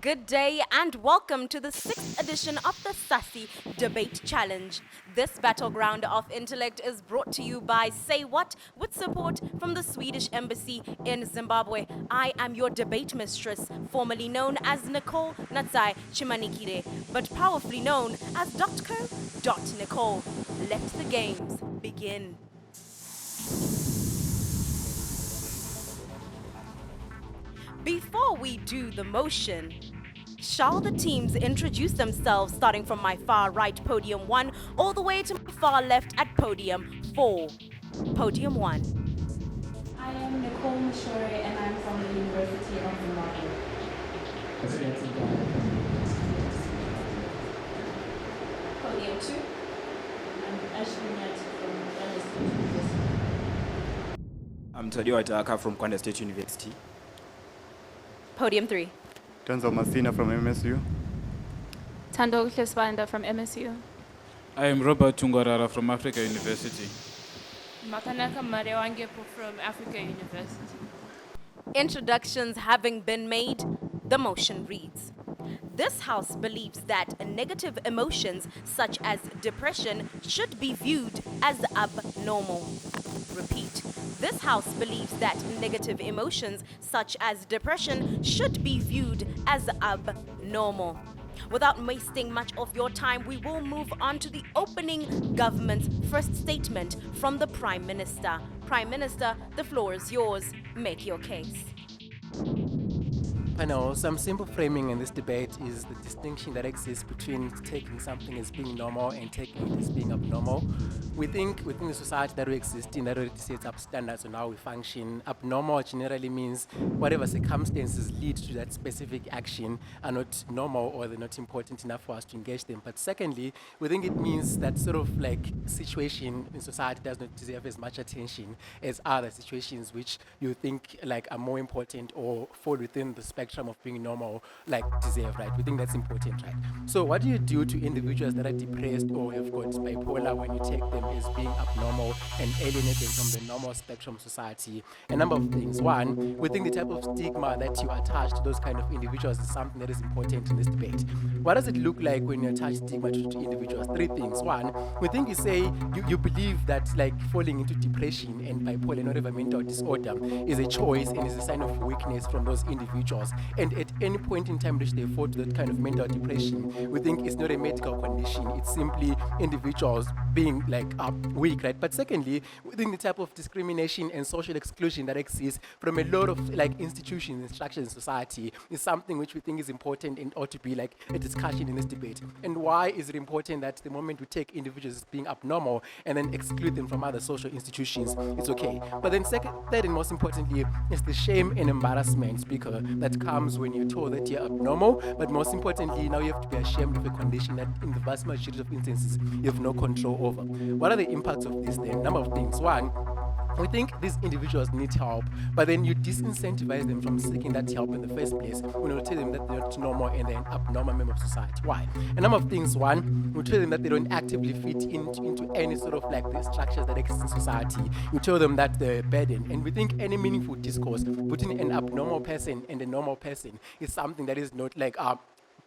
Good day and welcome to the 6th edition of the SASI Debate Challenge. This battleground of intellect is brought to you by Say What with support from the Swedish Embassy in Zimbabwe. I am your debate mistress, formerly known as Nicole Natsai Chimanikire, but powerfully known as Nicole. Let the games begin. Before we do the motion, shall the teams introduce themselves, starting from my far right, podium 1, all the way to my far left at podium 4. Podium 1. I am Nicole Mashore and I'm from the University of Zimbabwe. Podium 2. I'm Ashley Nyati from Gwanda State University. I'm THBT from Gwanda State University. Podium 3. Tanzo Masina from MSU. Tando Kleswanda from MSU. I am Robert Tungwarara from Africa University. Makanaka Marewangepo from Africa University. Introductions having been made, the motion reads: This House believes that negative emotions such as depression should be viewed as abnormal. Repeat. This House believes that negative emotions such as depression should be viewed as abnormal. Without wasting much of your time, we will move on to the opening government's first statement from the Prime Minister. Prime Minister, the floor is yours. Make your case. Panel, some simple framing in this debate is the distinction that exists between taking something as being normal and taking it as being abnormal. We think within the society that we exist in, that already sets up standards on how we function. Abnormal generally means whatever circumstances lead to that specific action are not normal or they're not important enough for us to engage them. But secondly, we think it means that sort of like situation in society does not deserve as much attention as other situations which you think like are more important or fall within the spectrum of being normal, like deserve, right? We think that's important, right? So what do you do to individuals that are depressed or have got bipolar when you take them as being abnormal and alienate them from the normal spectrum of society? A number of things. One, we think the type of stigma that you attach to those kind of individuals is something that is important in this debate. What does it look like when you attach stigma to individuals? Three things. One, we think you say you believe that like falling into depression and bipolar and whatever mental disorder is a choice and is a sign of weakness from those individuals. And at any point in time which they fall to that kind of mental depression, we think it's not a medical condition. It's simply individuals being like weak, right? But secondly, we think the type of discrimination and social exclusion that exists from a lot of like institutions and structures in society is something which we think is important and ought to be like a discussion in this debate. And why is it important that the moment we take individuals as being abnormal and then exclude them from other social institutions, it's okay. But then third and most importantly is the shame and embarrassment speaker that comes when you're told that you're abnormal, but most importantly, now you have to be ashamed of a condition that in the vast majority of instances you have no control over. What are the impacts of this then? Number of things. One, we think these individuals need help, but then you disincentivize them from seeking that help in the first place when you tell them that they're not normal and they're an abnormal member of society. Why? A number of things. One, you tell them that they don't actively fit into any sort of like the structures that exist in society. You tell them that they're a burden. And we think any meaningful discourse between an abnormal person and a normal person is something that is not like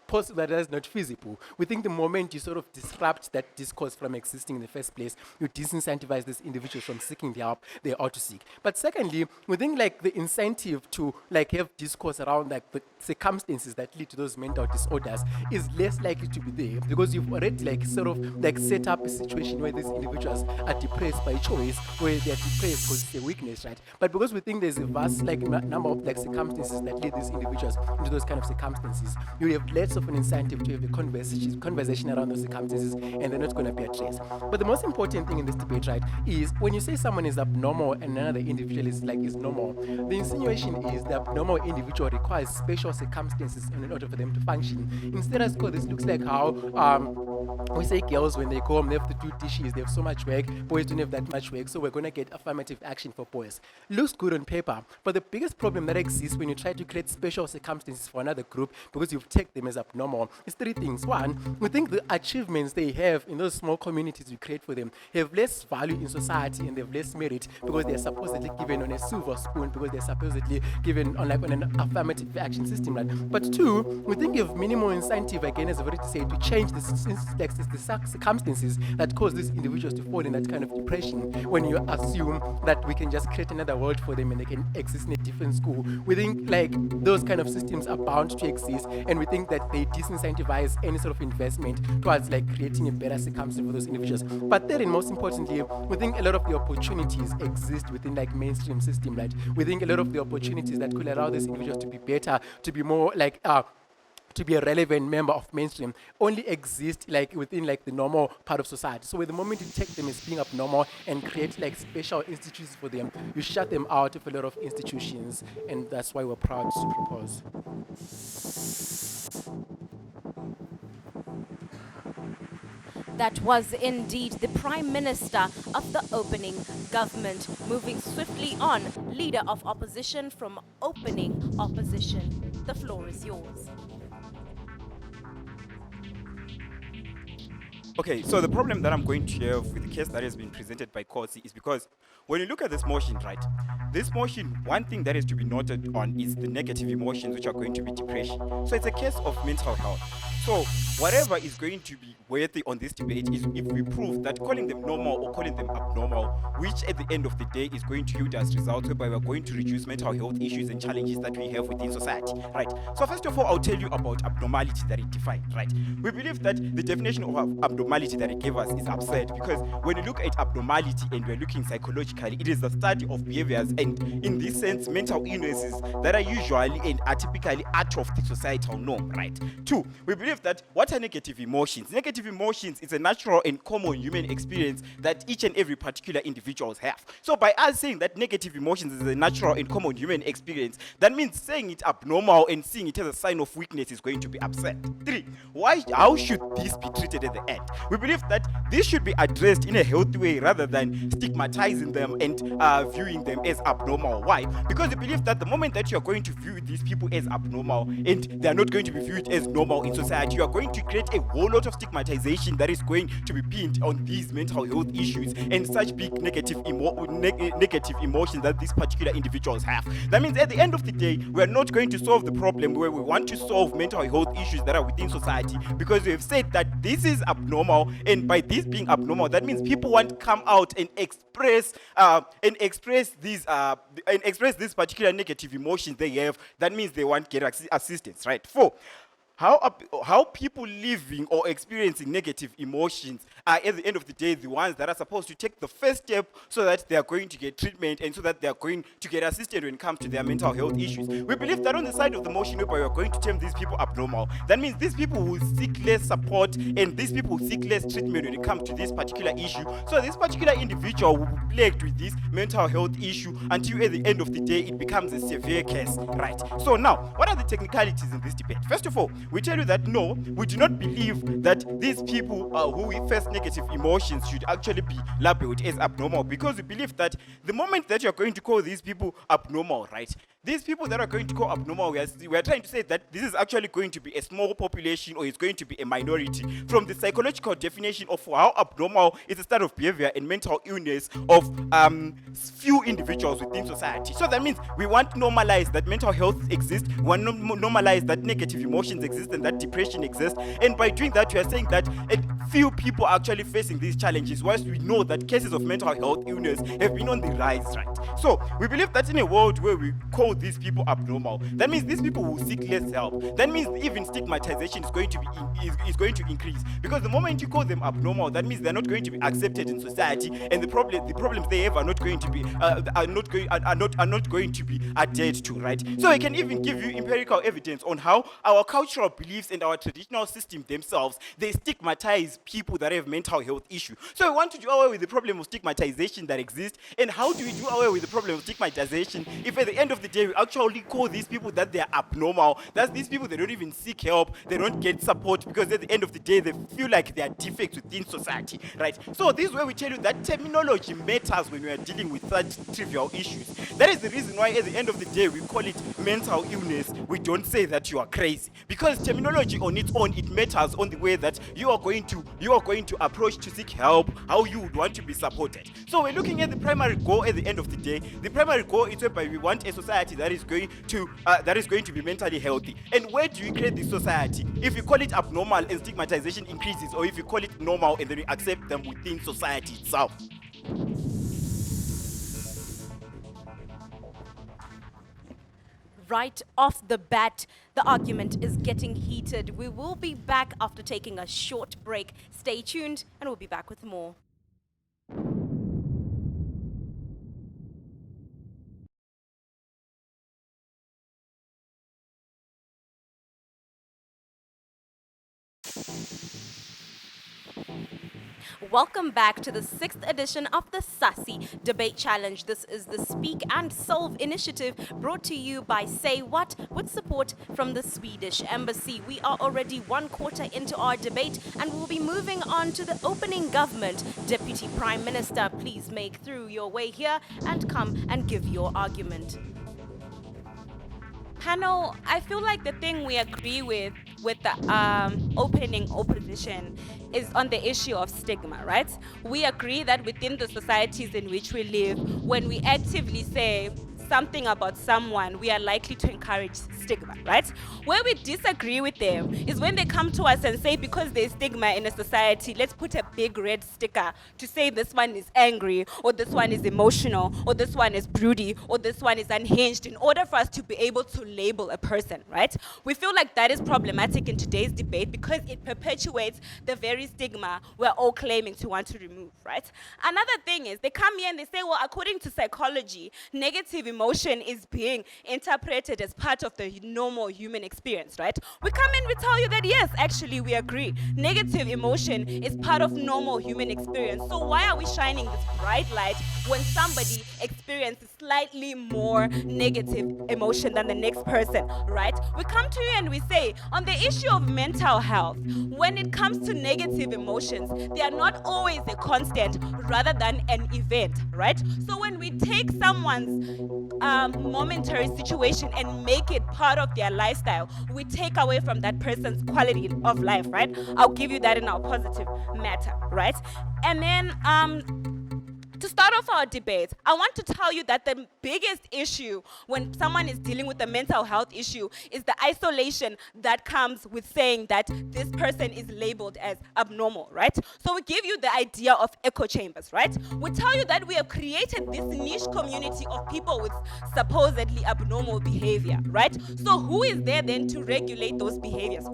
possible, that is not feasible. We think the moment you sort of disrupt that discourse from existing in the first place, you disincentivize these individuals from seeking the help they ought to seek. But secondly, we think like the incentive to like have discourse around like the circumstances that lead to those mental disorders is less likely to be there because you've already like sort of like set up a situation where these individuals are depressed by choice, where they're depressed because it's a weakness, right? But because we think there's a vast like number of like circumstances that lead these individuals into those kind of circumstances, you have less of an incentive to have a conversation around those circumstances, and they're not going to be addressed. But the most important thing in this debate, right, is when you say someone is abnormal and another individual is normal, the insinuation is the abnormal individual requires special circumstances in order for them to function. Instead, as this looks like how we say girls when they go home they have to do dishes, they have so much work, boys don't have that much work, so we're going to get affirmative action for boys. Looks good on paper, but the biggest problem that exists when you try to create special circumstances for another group because you've taken them as abnormal is three things. One, we think the achievements they have in those small communities we create for them have less value in society and they have less merit because they're supposedly given on a silver spoon, because they're supposedly given on an affirmative action system. Right? But two, we think of minimal incentive, again, as I've already said, to change the circumstances that cause these individuals to fall in that kind of depression when you assume that we can just create another world for them and they can exist in a different school. We think like those kind of systems are bound to exist, and we think that they disincentivize any sort of investment towards like creating a better circumstance for those individuals. But then, and most importantly, we think a lot of the opportunities exist within like mainstream system, right? We think a lot of the opportunities that could allow these individuals to be better, to be more like to be a relevant member of mainstream only exist like within like the normal part of society. So with the moment you take them as being abnormal and create like special institutions for them, you shut them out of a lot of institutions, and that's why we're proud to propose. That was indeed the Prime Minister of the opening government. Moving swiftly on, Leader of Opposition from Opening Opposition. The floor is yours. Okay, so the problem that I'm going to have with the case that has been presented by Kosi is because when you look at this motion, right, this motion, one thing that is to be noted on is the negative emotions, which are going to be depression. So it's a case of mental health. So whatever is going to be worthy on this debate is if we prove that calling them normal or calling them abnormal, which at the end of the day is going to yield us results whereby we're going to reduce mental health issues and challenges that we have within society, right? So first of all, I'll tell you about abnormality that it defined, right? We believe that the definition of abnormality that it gave us is absurd, because when you look at abnormality and we're looking psychologically, it is the study of behaviors and, in this sense, mental illnesses that are usually and are typically out of the societal norm, right? Two, we believe that what are negative emotions? Negative emotions is a natural and common human experience that each and every particular individuals have. So by us saying that negative emotions is a natural and common human experience, that means saying it abnormal and seeing it as a sign of weakness is going to be absurd. Three, how should this be treated at the end? We believe that this should be addressed in a healthy way rather than stigmatizing them and viewing them as abnormal. Why? Because we believe that the moment that you are going to view these people as abnormal and they are not going to be viewed as normal in society, you are going to create a whole lot of stigmatization that is going to be pinned on these mental health issues and such big negative emotions that these particular individuals have. That means at the end of the day, we are not going to solve the problem where we want to solve mental health issues that are within society, because we have said that this is abnormal, and by this being abnormal, that means people want to come out and express these particular negative emotions they have. That means they want to get assistance, right? Four, how people living or experiencing negative emotions are at the end of the day the ones that are supposed to take the first step so that they are going to get treatment and so that they are going to get assistance when it comes to their mental health issues. We believe that on the side of the motion whereby we are going to term these people abnormal, that means these people will seek less support and these people will seek less treatment when it comes to this particular issue. So this particular individual will be plagued with this mental health issue until at the end of the day it becomes a severe case, right? So now, what are the technicalities in this debate? First of all, we tell you that no, we do not believe that these people who face negative emotions should actually be labeled as abnormal, because we believe that the moment that you're going to call these people abnormal, right, these people that are going to call abnormal, we are trying to say that this is actually going to be a small population or it's going to be a minority from the psychological definition of how abnormal is a state of behavior and mental illness of few individuals within society. So that means we want to normalize that mental health exists, we want to normalize that negative emotions exist and that depression exists, and by doing that we are saying that few people are actually facing these challenges, whilst we know that cases of mental health illness have been on the rise, right? So we believe that in a world where we call these people abnormal, that means these people will seek less help. That means even stigmatization is going to increase, because the moment you call them abnormal, that means they're not going to be accepted in society, and the problems they have are not going to be adhered to, right? So I can even give you empirical evidence on how our cultural beliefs and our traditional system themselves, they stigmatize people that have mental health issues. So we want to do away with the problem of stigmatization that exists. And how do we do away with the problem of stigmatization if at the end of the day we actually call these people that they are abnormal? That's these people, they don't even seek help, they don't get support, because at the end of the day they feel like they are defects within society, right? So this is where we tell you that terminology matters when we are dealing with such trivial issues. That is the reason why at the end of the day we call it mental illness we don't say that you are crazy, because terminology on its own, it matters on the way that you are going to approach to seek help, how you would want to be supported. So we're looking at the primary goal at the end of the day. The primary goal is whereby we want a society that is going to be mentally healthy. And where do you create this society? If you call it abnormal and stigmatization increases, or if you call it normal and then we accept them within society itself. Right off the bat, the argument is getting heated. We will be back after taking a short break. Stay tuned and we'll be back with more. Welcome back to the 6th edition of the SASI Debate Challenge. This is the Speak and Solve initiative brought to you by SAYWHAT with support from the Swedish Embassy. We are already 1/4 into our debate and we'll be moving on to the opening government. Deputy Prime Minister, please make through your way here and come and give your argument. Panel, I feel like the thing we agree with the opening opposition is on the issue of stigma, right? We agree that within the societies in which we live, when we actively say something about someone, we are likely to encourage stigma, right? Where we disagree with them is when they come to us and say, because there's stigma in a society, let's put a big red sticker to say this one is angry, or this one is emotional, or this one is broody, or this one is unhinged, in order for us to be able to label a person, right? We feel like that is problematic in today's debate because it perpetuates the very stigma we're all claiming to want to remove, right? Another thing is they come here and they say, well, according to psychology, negative emotion is being interpreted as part of the normal human experience, right? We come in, we tell you that yes, actually we agree. Negative emotion is part of normal human experience. So why are we shining this bright light when somebody experiences slightly more negative emotion than the next person, right? We come to you and we say, on the issue of mental health, when it comes to negative emotions, they are not always a constant rather than an event, right? So when we take someone's momentary situation and make it part of their lifestyle, we take away from that person's quality of life, right? I'll give you that in our positive matter, right? And then to start off our debate, I want to tell you that the biggest issue when someone is dealing with a mental health issue is the isolation that comes with saying that this person is labeled as abnormal, right? So we give you the idea of echo chambers, right? We tell you that we have created this niche community of people with supposedly abnormal behavior, right? So who is there then to regulate those behaviors?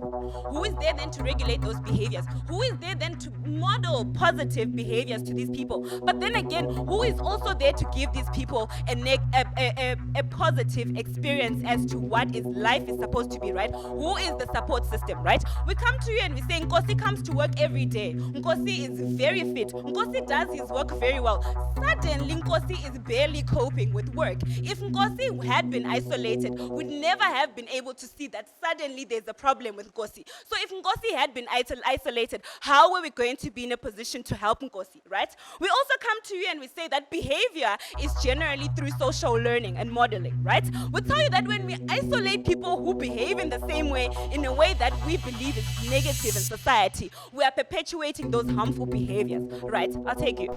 Who is there then to regulate those behaviors? Who is there then to model positive behaviors to these people? But then again, who is also there to give these people a positive experience as to what is life is supposed to be, right? Who is the support system, right? We come to you and we say Nkosi comes to work every day. Nkosi is very fit. Nkosi does his work very well. Suddenly, Nkosi is barely coping with work. If Nkosi had been isolated, we'd never have been able to see that suddenly there's a problem with Nkosi. So if Nkosi had been isolated, how were we going to be in a position to help Nkosi, right? We also come to you and we say that behavior is generally through social learning and modeling, right? We tell you that when we isolate people who behave in the same way, in a way that we believe is negative in society, we are perpetuating those harmful behaviors, right? I'll take you.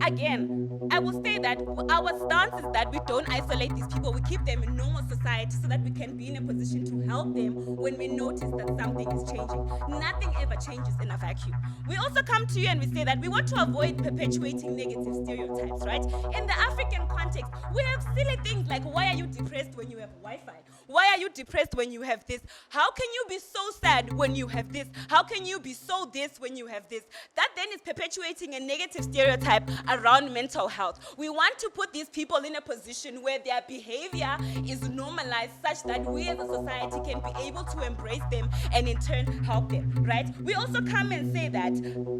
Again, I will say that our stance is that we don't isolate these people. We keep them in normal society so that we can be in a position to help them when we notice that something is changing. Nothing ever changes in a vacuum. We also come to you and we say that we want to avoid perpetuating negative stereotypes, right? In the African context, we have silly things like, why are you depressed when you have Wi-Fi? Why are you depressed when you have this? How can you be so sad when you have this? How can you be so this when you have this? That then is perpetuating a negative stereotype around mental health. We want to put these people in a position where their behavior is normalized such that we as a society can be able to embrace them and in turn help them, right? We also come and say that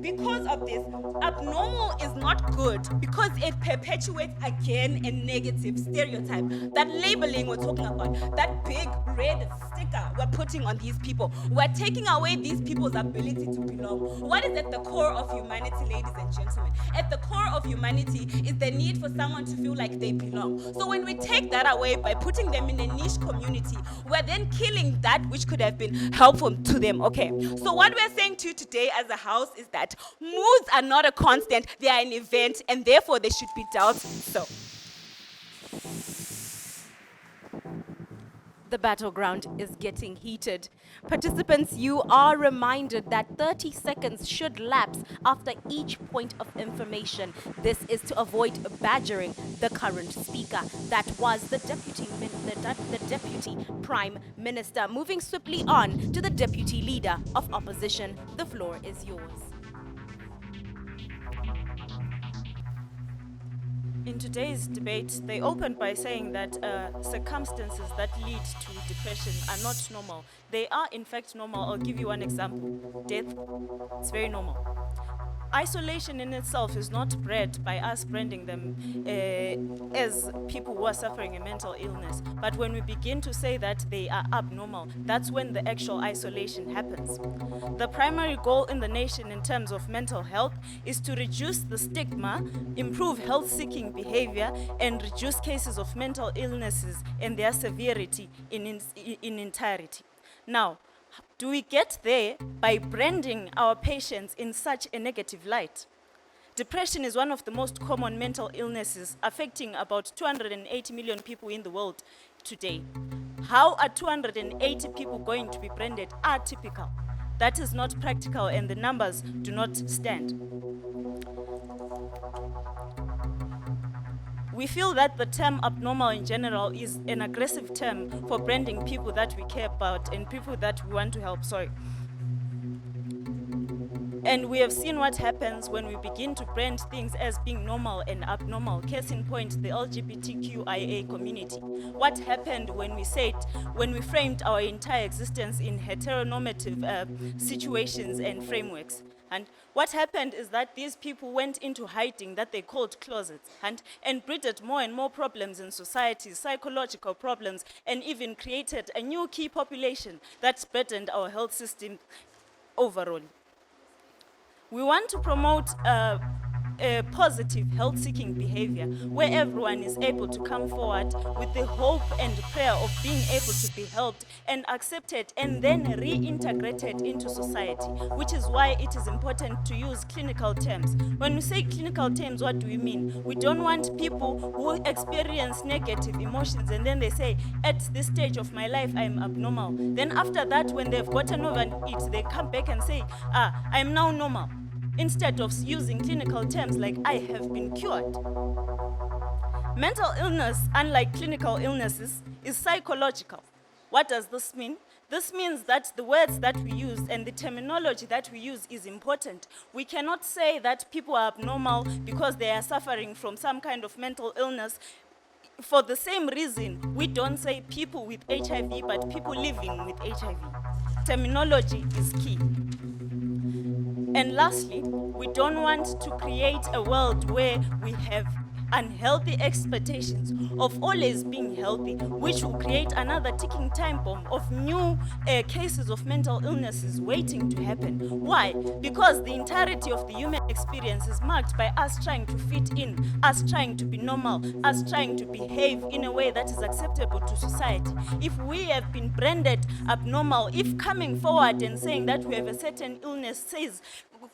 because of this, abnormal is not good because it perpetuates again a negative stereotype. That labeling we're talking about, that big red sticker we're putting on these people, we're taking away these people's ability to belong. What is at the core of humanity, ladies and gentlemen? At the core of humanity is the need for someone to feel like they belong. So when we take that away by putting them in a niche community, we're then killing that which could have been helpful to them. Okay, so what we're saying to you today as a house is that moods are not a constant, they are an event, and therefore they should be dealt so. The battleground is getting heated. Participants, you are reminded that 30 seconds should lapse after each point of information. This is to avoid badgering the current speaker. That was the Deputy Prime Minister. Moving swiftly on to the Deputy Leader of Opposition. The floor is yours. In today's debate, they opened by saying that circumstances that lead to depression are not normal. They are in fact normal. I'll give you one example. Death, it's very normal. Isolation in itself is not bred by us branding them as people who are suffering a mental illness. But when we begin to say that they are abnormal, that's when the actual isolation happens. The primary goal in the nation in terms of mental health is to reduce the stigma, improve health-seeking behavior, and reduce cases of mental illnesses and their severity in entirety. Now, do we get there by branding our patients in such a negative light? Depression is one of the most common mental illnesses affecting about 280 million people in the world today. How are 280 people going to be branded atypical? That is not practical and the numbers do not stand. We feel that the term abnormal in general is an aggressive term for branding people that we care about and people that we want to help, And we have seen what happens when we begin to brand things as being normal and abnormal. Case in point, the LGBTQIA community. What happened when we framed our entire existence in heteronormative situations and frameworks? And what happened is that these people went into hiding that they called closets and breeded more and more problems in society, psychological problems, and even created a new key population that burdened our health system overall. We want to promote a positive health-seeking behavior where everyone is able to come forward with the hope and prayer of being able to be helped and accepted and then reintegrated into society, which is why it is important to use clinical terms. When we say clinical terms, what do we mean? We don't want people who experience negative emotions and then they say, at this stage of my life, I'm abnormal. Then after that, when they've gotten over it, they come back and say, I'm now normal. Instead of using clinical terms like I have been cured. Mental illness, unlike clinical illnesses, is psychological. What does this mean? This means that the words that we use and the terminology that we use is important. We cannot say that people are abnormal because they are suffering from some kind of mental illness. For the same reason, we don't say people with HIV, but people living with HIV. Terminology is key. And lastly, we don't want to create a world where we have unhealthy expectations of always being healthy, which will create another ticking time bomb of new cases of mental illnesses waiting to happen. Why? Because the entirety of the human experience is marked by us trying to fit in, us trying to be normal, us trying to behave in a way that is acceptable to society. If we have been branded abnormal, if coming forward and saying that we have a certain illness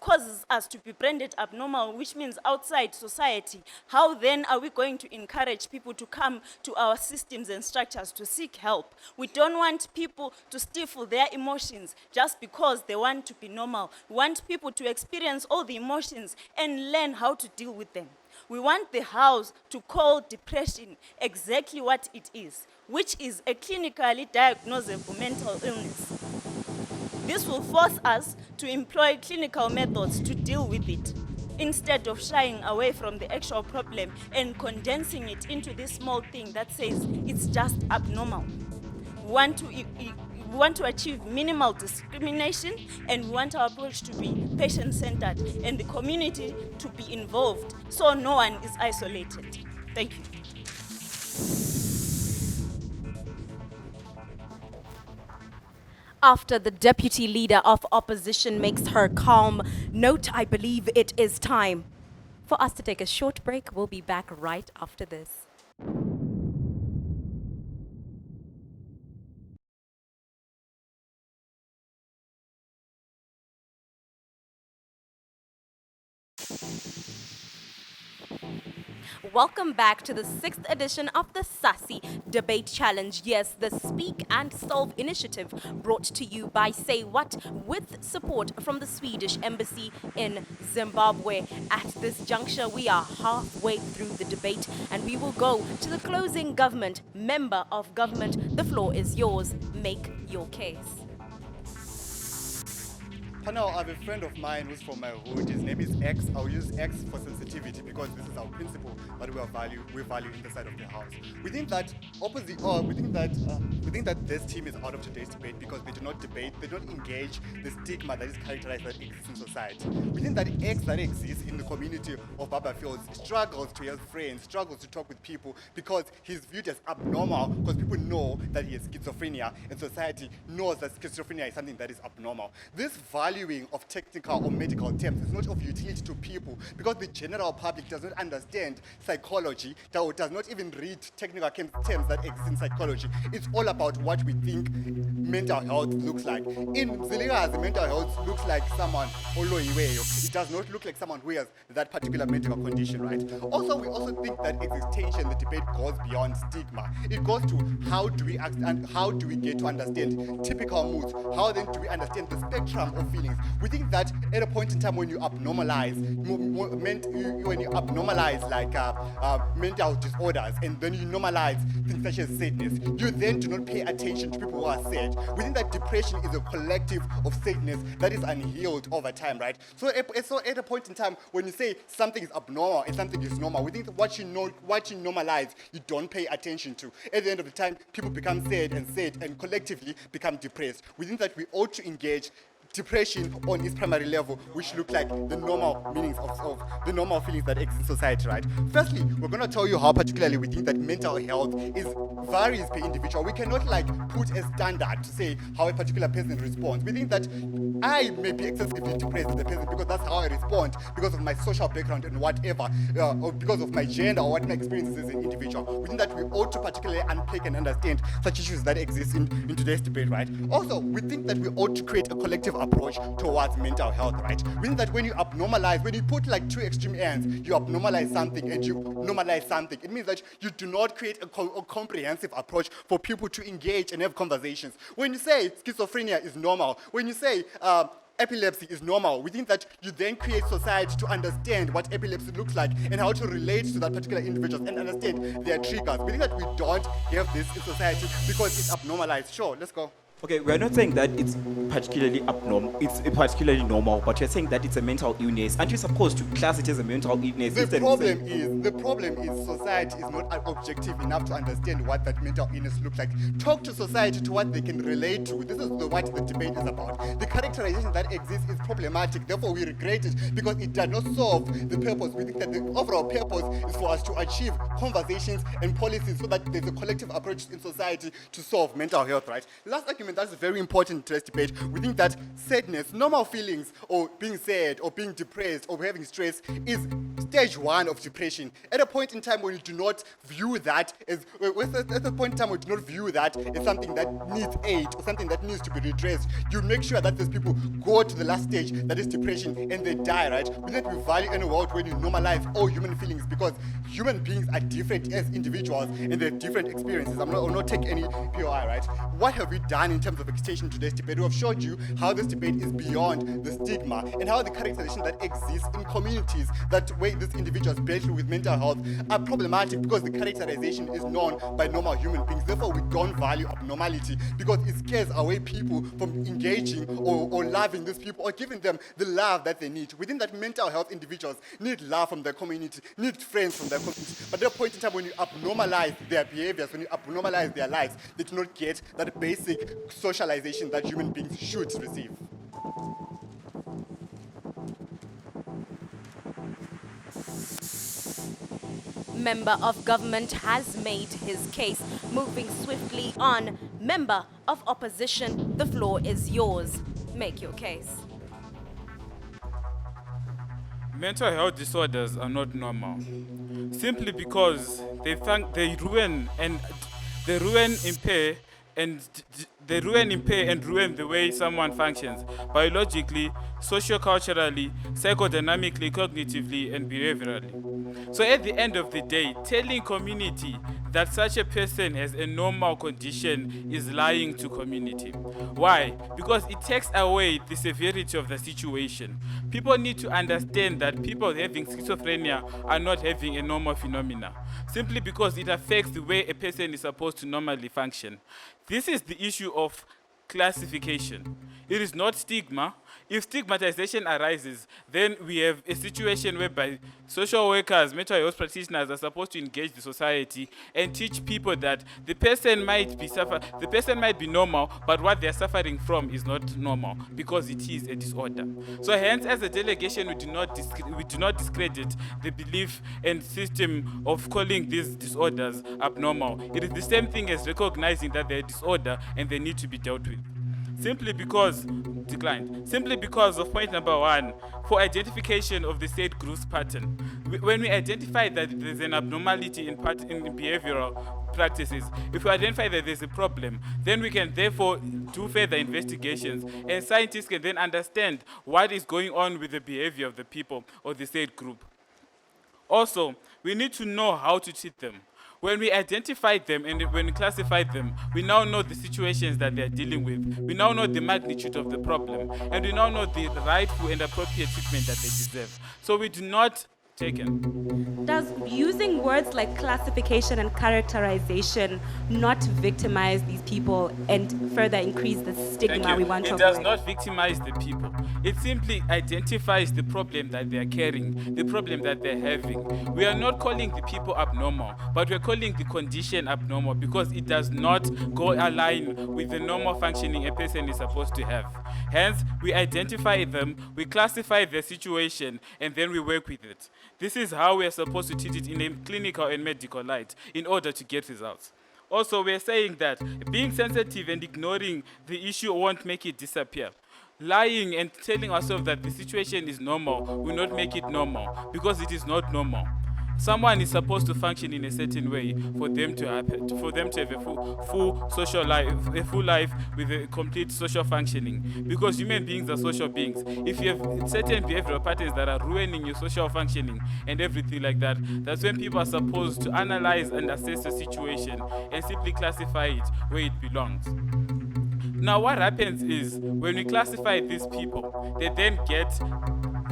causes us to be branded abnormal, which means outside society, how then are we going to encourage people to come to our systems and structures to seek help? We don't want people to stifle their emotions just because they want to be normal. We want people to experience all the emotions and learn how to deal with them. We want the house to call depression exactly what it is, which is a clinically diagnosable mental illness. This will force us to employ clinical methods to deal with it, instead of shying away from the actual problem and condensing it into this small thing that says it's just abnormal. We want to achieve minimal discrimination, and we want our approach to be patient-centered and the community to be involved so no one is isolated. Thank you. After the Deputy Leader of Opposition makes her calm note, I believe it is time for us to take a short break. We'll be back right after this. Welcome back to the 6th edition of the SASI Debate Challenge. Yes, the Speak and Solve initiative brought to you by SAYWHAT with support from the Swedish Embassy in Zimbabwe. At this juncture, we are halfway through the debate and we will go to the closing government. Member of government, the floor is yours. Make your case. Now, I have a friend of mine who's from my hood. His name is X. I'll use X for sensitivity because this is our principle that we value in the side of the house. We think that we think that this team is out of today's debate because they do not debate, they don't engage the stigma that is characterized that exists in society. We think that X that exists in the community of Baba Fields struggles to have friends, struggles to talk with people because he's viewed as abnormal because people know that he has schizophrenia and society knows that schizophrenia is something that is abnormal. This valuing of technical or medical terms is not of utility to people because the general public does not understand psychology, does not even read technical terms that exist in psychology. It's all about what we think mental health looks like. In Ziligazi, mental health looks like someone oloyiweyo. It does not look like someone who has that particular medical condition, right? Also, we also think that extension, the debate goes beyond stigma. It goes to how do we act and how do we get to understand typical moods? How then do we understand the spectrum of feelings? We think that at a point in time when you abnormalize, like mental disorders, and then you normalize things such as sadness, you then do not pay attention to people who are sad. We think that depression is a collective of sadness that is unhealed over time, right? So at a point in time when you say something is abnormal and something is normal, we think that what you normalize, you don't pay attention to. At the end of the time, people become sad and collectively become depressed. We think that we ought to engage depression on its primary level, which look like the normal meanings of the normal feelings that exist in society, right? Firstly, we're going to tell you how particularly we think that mental health varies per individual. We cannot like put a standard to say how a particular person responds. We think that I may be excessively depressed as a person because that's how I respond because of my social background and whatever, or because of my gender or what my experiences as an individual. We think that we ought to particularly unpack and understand such issues that exist in today's debate, right? Also, we think that we ought to create a collective approach towards mental health, right? We think that when you abnormalize, when you put like two extreme ends, you abnormalize something and you normalize something. It means that you do not create a comprehensive approach for people to engage and have conversations. When you say schizophrenia is normal, when you say epilepsy is normal, we think that you then create society to understand what epilepsy looks like and how to relate to that particular individual and understand their triggers. We think that we don't have this in society because it's abnormalized. Sure, let's go. Okay, we're not saying that it's particularly abnormal, it's particularly normal, but you're saying that it's a mental illness. Aren't you supposed to class it as a mental illness? The problem is society is not objective enough to understand what that mental illness looks like. Talk to society to what they can relate to. This is what the debate is about. The characterization that exists is problematic, therefore we regret it because it does not solve the purpose. We think that the overall purpose is for us to achieve conversations and policies so that there's a collective approach in society to solve mental health, right? Last argument that's very important in today's debate. We think that sadness, normal feelings, or being sad, or being depressed, or having stress is stage 1 of depression. At a point in time when you do not view that as something that needs aid or something that needs to be redressed, you make sure that those people go to the last stage, that is depression, and they die, right? We need to value in a world when you normalize all human feelings because human beings are different as individuals and they have different experiences. I'm not taking any POI, right? What have we done in terms of extension to today's debate? We have showed you how this debate is beyond the stigma and how the characterization that exists in communities that way these individuals battle with mental health are problematic because the characterization is known by normal human beings. Therefore, we don't value abnormality because it scares away people from engaging or loving these people or giving them the love that they need. Within that, mental health individuals need love from their community, need friends from their community. But at a point in time when you abnormalize their behaviors, when you abnormalize their lives, they do not get that basic socialization that human beings should receive. Member of government has made his case. Moving swiftly on, member of opposition, the floor is yours. Make your case. mental health disorders are not normal, simply because they ruin, impair, and ruin the way someone functions biologically, socio-culturally, psychodynamically, cognitively, and behaviorally. So at the end of the day, telling community that such a person has a normal condition is lying to community. Why? Because it takes away the severity of the situation. People need to understand that people having schizophrenia are not having a normal phenomena, simply because it affects the way a person is supposed to normally function. This is the issue of classification. It is not stigma. If stigmatization arises, then we have a situation whereby social workers, mental health practitioners are supposed to engage the society and teach people that the person might be normal, but what they're suffering from is not normal because it is a disorder. So hence, as a delegation, we do not discredit the belief and system of calling these disorders abnormal. It is the same thing as recognizing that they're a disorder and they need to be dealt with. Simply because of point number one, for identification of the said group's pattern. When we identify that there's an abnormality in behavioral practices, if we identify that there's a problem, then we can therefore do further investigations, and scientists can then understand what is going on with the behavior of the people or the said group. Also, we need to know how to treat them. When we identify them and when we classify them, we now know the situations that they are dealing with. We now know the magnitude of the problem, and we now know the rightful and appropriate treatment that they deserve. So we do not Does using words like classification and characterization not victimize these people and further increase the stigma we want to avoid? It does not victimize the people. It simply identifies the problem that they are carrying, the problem that they're having. We are not calling the people abnormal, but we're calling the condition abnormal because it does not go align with the normal functioning a person is supposed to have. Hence, we identify them, we classify their situation, and then we work with it. This is how we are supposed to treat it in a clinical and medical light in order to get results. Also, we are saying that being sensitive and ignoring the issue won't make it disappear. Lying and telling ourselves that the situation is normal will not make it normal because it is not normal. Someone is supposed to function in a certain way for them to have a full social life, a full life with a complete social functioning. Because human beings are social beings. If you have certain behavioral patterns that are ruining your social functioning and everything like that, that's when people are supposed to analyze and assess the situation and simply classify it where it belongs. Now, what happens is when we classify these people, they then get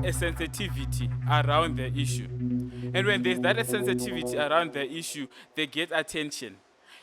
a sensitivity around the issue. And when there's that sensitivity around the issue, they get attention.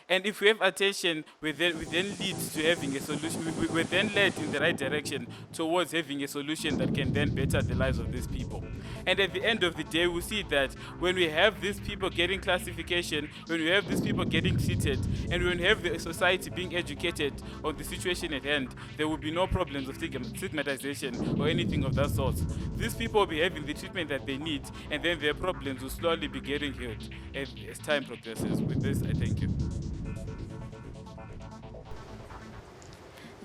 And if we have attention, we then lead to having a solution. We're then led in the right direction towards having a solution that can then better the lives of these people. And at the end of the day, we see that when we have these people getting classification, when we have these people getting treated, and when we have the society being educated on the situation at hand, there will be no problems of stigmatization or anything of that sort. These people will be having the treatment that they need, and then their problems will slowly be getting healed as time progresses. With this, I thank you.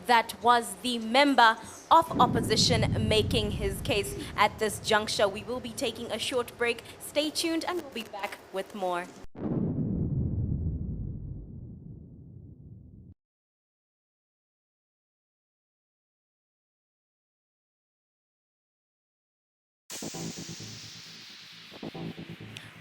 That was the member of opposition making his case. At this juncture, we will be taking a short break. Stay tuned and we'll be back with more.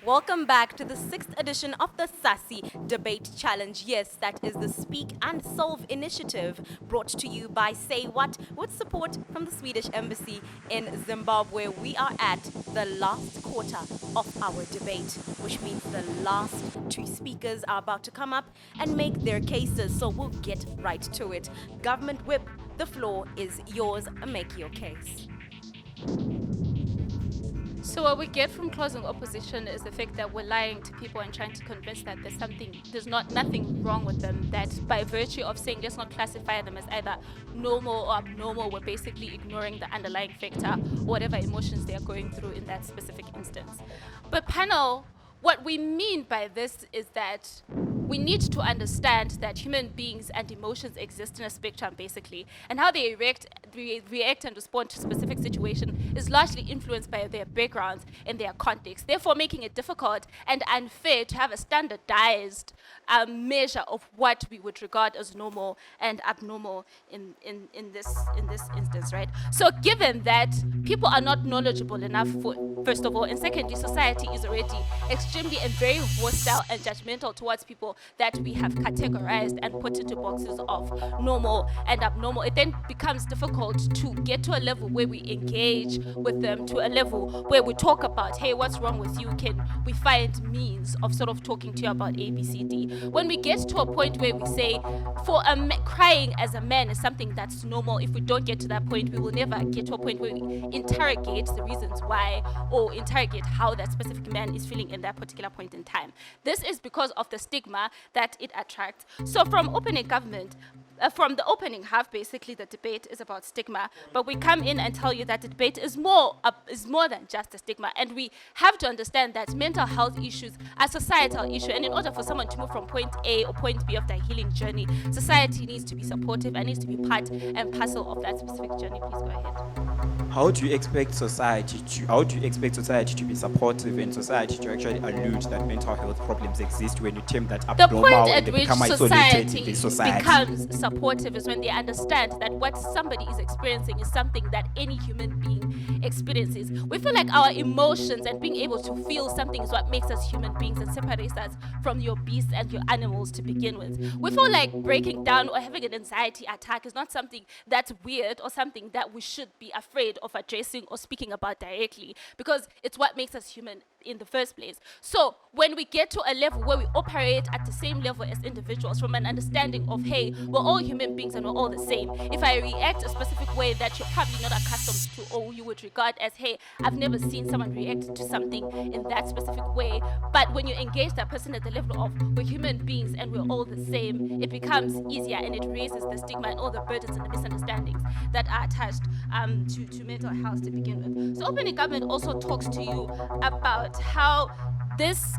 Welcome back to the 6th edition of the SASI Debate Challenge. Yes, that is the Speak and Solve initiative brought to you by SAYWHAT with support from the Swedish Embassy in Zimbabwe. We are at the last quarter of our debate, which means the last two speakers are about to come up and make their cases. So we'll get right to it. Government Whip, the floor is yours. Make your case. So what we get from closing opposition is the fact that we're lying to people and trying to convince that there's nothing wrong with them, that by virtue of saying let's not classify them as either normal or abnormal, we're basically ignoring the underlying factor, whatever emotions they are going through in that specific instance. But panel, what we mean by this is that we need to understand that human beings and emotions exist in a spectrum, basically, and how they react and respond to specific situation is largely influenced by their backgrounds and their context, therefore making it difficult and unfair to have a standardized measure of what we would regard as normal and abnormal in this instance, right? So given that people are not knowledgeable enough, first of all, and secondly, society is already extremely and very hostile and judgmental towards people that we have categorized and put into boxes of normal and abnormal, it then becomes difficult to get to a level where we engage with them, to a level where we talk about, hey, what's wrong with you? Can we find means of sort of talking to you about A, B, C, D? When we get to a point where we say, crying as a man is something that's normal, if we don't get to that point, we will never get to a point where we interrogate the reasons why or interrogate how that specific man is feeling in that particular point in time. This is because of the stigma that it attracts. So from opening government, from the opening half, basically the debate is about stigma, but we come in and tell you that the debate is more than just a stigma, and we have to understand that mental health issues are societal issue, and in order for someone to move from point A or point B of their healing journey, society needs to be supportive and needs to be part and parcel of that specific journey. Please go ahead. How do you expect society to be supportive and society to actually allude that mental health problems exist when you term that The abnormal point and at they which become isolated in the society society? becomes supportive is when they understand that what somebody is experiencing is something that any human being experiences. We feel like our emotions and being able to feel something is what makes us human beings and separates us from your beasts and your animals to begin with. We feel like breaking down or having an anxiety attack is not something that's weird or something that we should be afraid of addressing or speaking about directly, because it's what makes us human in the first place. So when we get to a level where we operate at the same level as individuals from an understanding of, hey, we're all human beings and we're all the same. If I react a specific way that you're probably not accustomed to, or you would regard as, hey, I've never seen someone react to something in that specific way, but when you engage that person at the level of we're human beings and we're all the same, it becomes easier and it raises the stigma and all the burdens and the misunderstandings that are attached to mental health to begin with. So opening government also talks to you about how this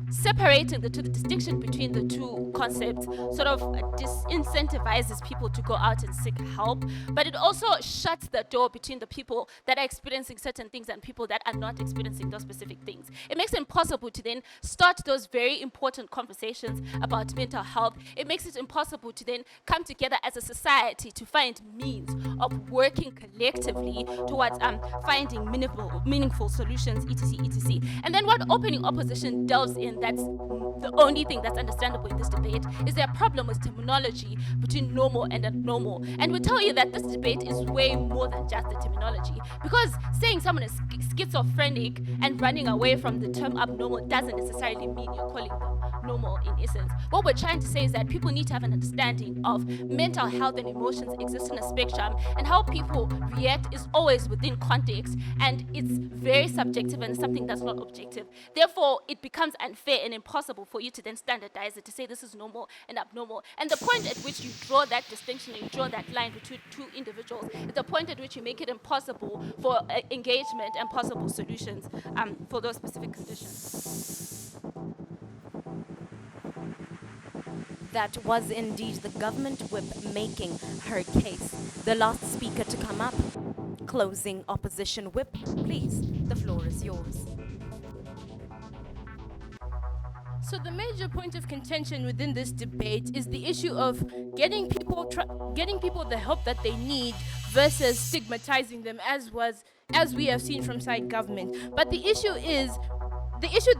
separating the distinction between the two concepts sort of disincentivizes people to go out and seek help, but it also shuts the door between the people that are experiencing certain things and people that are not experiencing those specific things. It makes it impossible to then start those very important conversations about mental health. It makes it impossible to then come together as a society to find means of working collectively towards finding meaningful solutions, etc, etc. And then what opening opposition delves in, that's the only thing that's understandable in this debate, is their problem with terminology between normal and abnormal. And we tell you that this debate is way more than just the terminology, because saying someone is schizophrenic and running away from the term abnormal doesn't necessarily mean you're calling them normal in essence. What we're trying to say is that people need to have an understanding of mental health and emotions exist in a spectrum, and how people react is always within context, and it's very subjective and something that's not objective. Therefore, it becomes unfair and impossible for you to then standardize it to say this is normal and abnormal. And the point at which you draw that distinction and you draw that line between two individuals is the point at which you make it impossible for engagement and possible solutions for those specific conditions. That was indeed the government whip making her case. The last speaker to come up, closing opposition whip, please, the floor is yours. So the major point of contention within this debate is the issue of getting people the help that they need versus stigmatizing them, as we have seen from side government. But the issue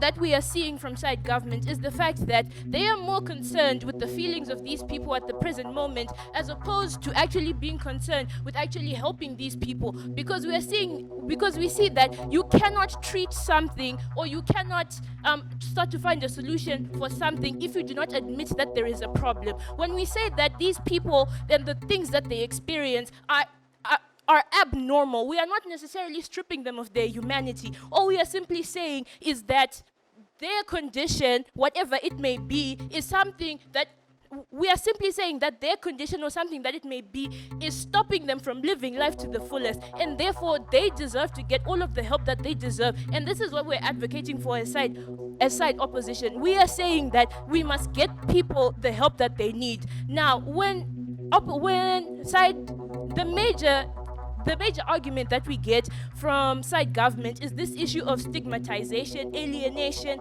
that we are seeing from side government is the fact that they are more concerned with the feelings of these people at the present moment, as opposed to actually being concerned with actually helping these people, because we see that you cannot treat something, or you cannot start to find a solution for something if you do not admit that there is a problem. When we say that these people and the things that they experience are abnormal, we are not necessarily stripping them of their humanity. All we are simply saying is that their condition, whatever it may be, is something that we are simply saying that their condition or something that it may be is stopping them from living life to the fullest, and therefore they deserve to get all of the help that they deserve. And this is what we're advocating for as side opposition. We are saying that we must get people the help that they need. Now, when side the major argument that we get from side government is this issue of stigmatization, alienation,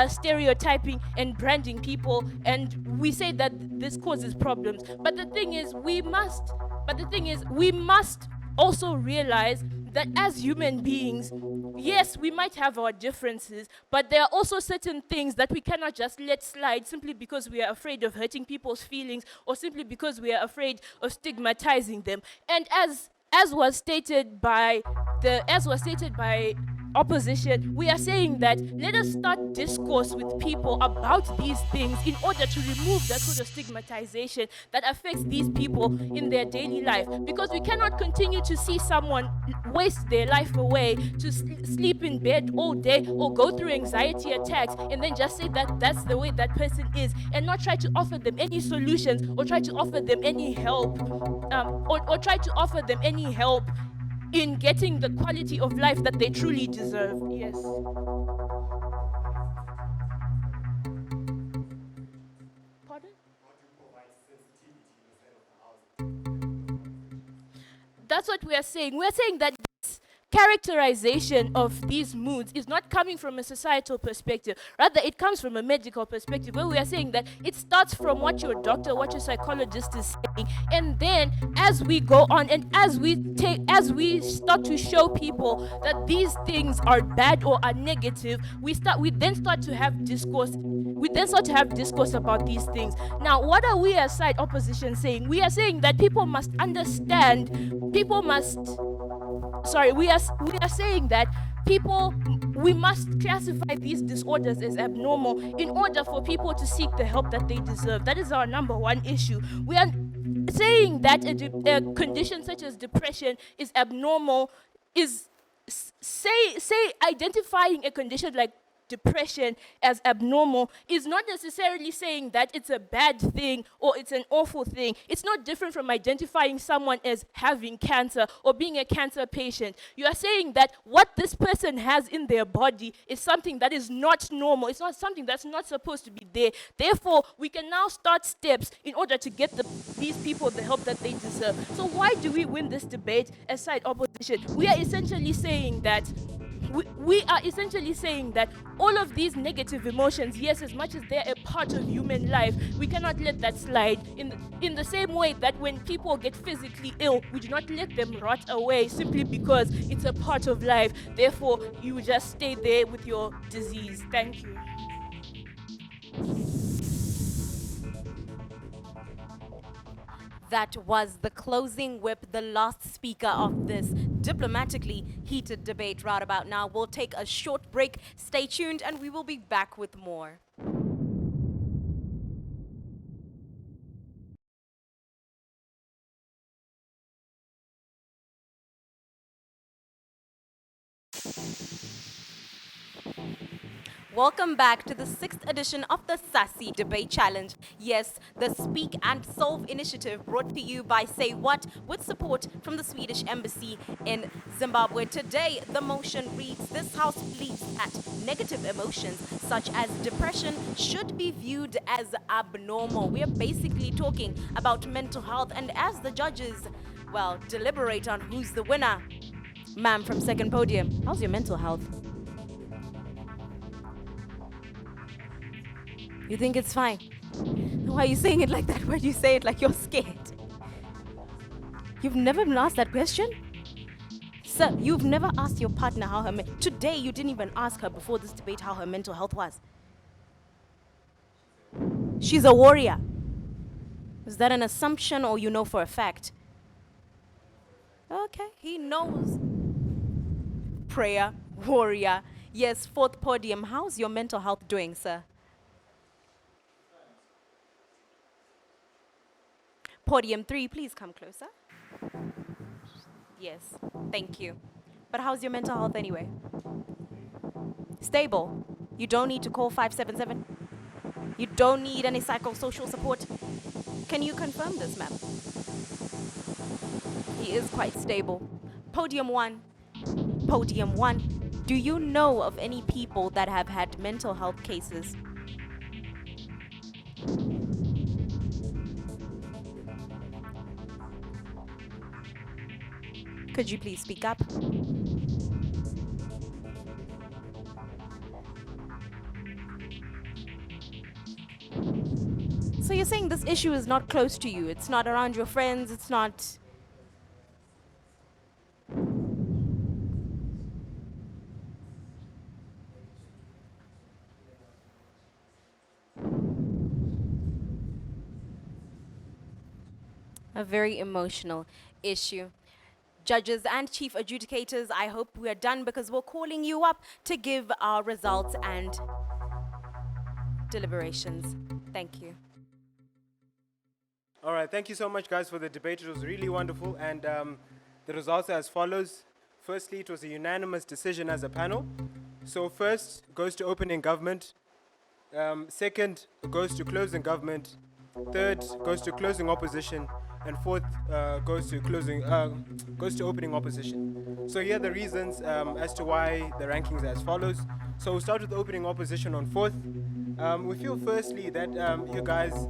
stereotyping, and branding people, and we say that this causes problems. But the thing is, we must also realize that as human beings, yes, we might have our differences, but there are also certain things that we cannot just let slide simply because we are afraid of hurting people's feelings, or simply because we are afraid of stigmatizing them. And as was stated by opposition, we are saying that let us start discourse with people about these things in order to remove that sort of stigmatization that affects these people in their daily life. Because we cannot continue to see someone waste their life away to sleep in bed all day or go through anxiety attacks and then just say that that's the way that person is, and not try to offer them any solutions or try to offer them any help, or try to offer them any help in getting the quality of life that they truly deserve. Yes. Pardon? That's what we are saying. We're saying that this characterization of these moods is not coming from a societal perspective. Rather, it comes from a medical perspective, where we are saying that it starts from what your doctor, what your psychologist is saying, and then as we go on and as we start to show people that these things are bad or are negative, we then start to have discourse. We then start to have discourse about these things. Now, what are we as side opposition saying? We are saying that people must understand. We are saying that we must classify these disorders as abnormal in order for people to seek the help that they deserve. That is our number one issue. We are saying that a condition such as depression is abnormal, identifying a condition like depression as abnormal is not necessarily saying that it's a bad thing or it's an awful thing. It's not different from identifying someone as having cancer or being a cancer patient. You are saying that what this person has in their body is something that is not normal. It's not something that's not supposed to be there. Therefore, we can now start steps in order to get these people the help that they deserve. So why do we win this debate as side opposition? We are essentially saying that all of these negative emotions, yes, as much as they're a part of human life, we cannot let that slide. In the same way that when people get physically ill, we do not let them rot away simply because it's a part of life. Therefore, you just stay there with your disease. Thank you. That was the closing whip, the last speaker of this diplomatically heated debate. Right about now, we'll take a short break. Stay tuned and we will be back with more. Welcome back to the 6th edition of the SASI Debate Challenge. Yes, the Speak and Solve initiative brought to you by Say What with support from the Swedish Embassy in Zimbabwe. Today, the motion reads, this House believes that negative emotions such as depression should be viewed as abnormal. We are basically talking about mental health, and as the judges, deliberate on who's the winner. Ma'am from second podium, how's your mental health? You think it's fine? Why are you saying it like that? Why do you say it like you're scared? You've never been asked that question? Sir, you've never asked your partner how her... Today, you didn't even ask her before this debate how her mental health was. She's a warrior. Is that an assumption or you know for a fact? Okay, he knows. Prayer, warrior. Yes, fourth podium. How's your mental health doing, sir? Podium 3, please come closer. Yes, thank you. But how's your mental health anyway? Stable. You don't need to call 577? You don't need any psychosocial support. Can you confirm this, ma'am? He is quite stable. Podium 1. Podium 1. Do you know of any people that have had mental health cases? Could you please speak up? So you're saying this issue is not close to you? It's not around your friends? It's not... A very emotional issue. Judges and chief adjudicators, I hope we are done because we're calling you up to give our results and deliberations. Thank you. All right, thank you so much, guys, for the debate. It was really wonderful, and the results are as follows. Firstly, it was a unanimous decision as a panel. So first goes to opening government. Second goes to closing government. Third goes to closing opposition. And fourth goes to opening opposition. So here are the reasons as to why the rankings are as follows. So we'll start with opening opposition on fourth. We feel firstly that you guys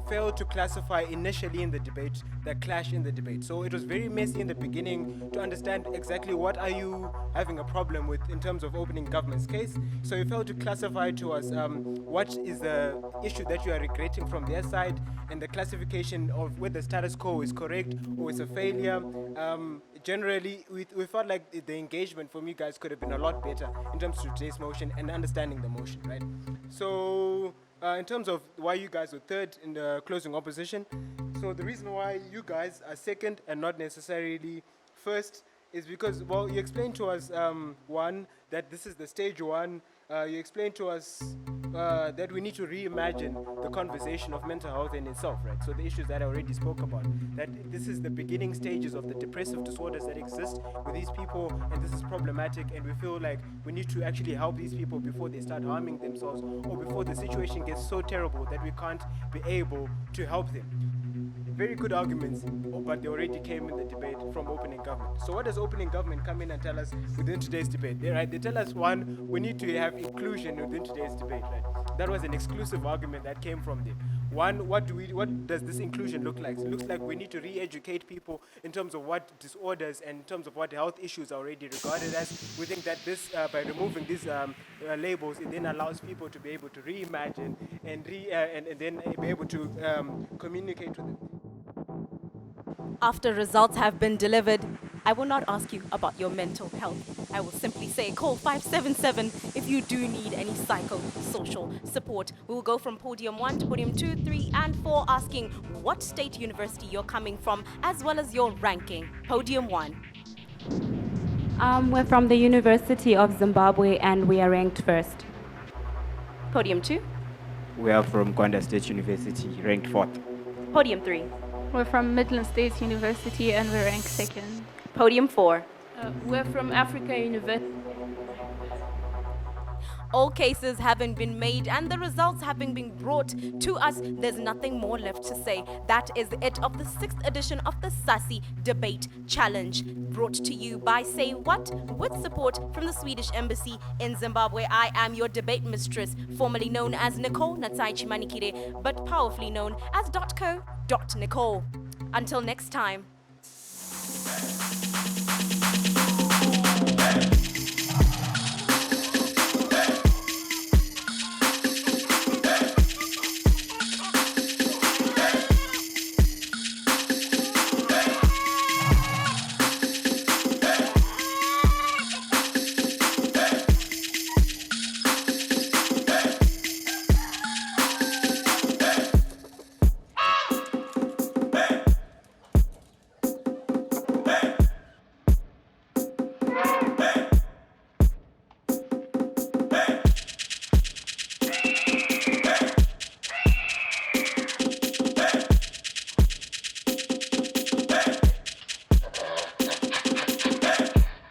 failed to classify initially in the debate the clash in the debate. So it was very messy in the beginning to understand exactly what are you having a problem with in terms of opening government's case. So you failed to classify to us what is the issue that you are regretting from their side, and the classification of whether status quo is correct or it's a failure. Generally, we felt like the engagement from you guys could have been a lot better in terms of today's motion and understanding the motion, right? So in terms of why you guys were third in the closing opposition, so the reason why you guys are second and not necessarily first is because, well, you explained to us, one, that this is the stage one. You explained to us that we need to reimagine the conversation of mental health in itself, right? So the issues that I already spoke about, that this is the beginning stages of the depressive disorders that exist with these people, and this is problematic, and we feel like we need to actually help these people before they start harming themselves or before the situation gets so terrible that we can't be able to help them. Very good arguments, but they already came in the debate from opening government. So what does opening government come in and tell us within today's debate? They tell us, one, we need to have inclusion within today's debate, right? That was an exclusive argument that came from them. One, what does this inclusion look like? It looks like we need to re-educate people in terms of what disorders and in terms of what health issues are already regarded as. We think that this, by removing these labels, it then allows people to be able to reimagine and then be able to communicate with them. After results have been delivered, I will not ask you about your mental health. I will simply say call 577 if you do need any psychosocial support. We will go from podium 1 to podium 2, 3, and 4, asking what state university you're coming from, as well as your ranking. Podium 1. We're from the University of Zimbabwe and we are ranked first. Podium 2. We are from Gwanda State University, ranked 4th. Podium 3. We're from Midlands State University and we're ranked second. Podium 4. We're from Africa University. All cases having been made and the results having been brought to us, there's nothing more left to say. That is it of the 6th edition of the SASI Debate Challenge, brought to you by Say What, with support from the Swedish Embassy in Zimbabwe. I am your debate mistress, formerly known as Nicole Natsai Chimanikire, but powerfully known as .co.Nicole. Until next time.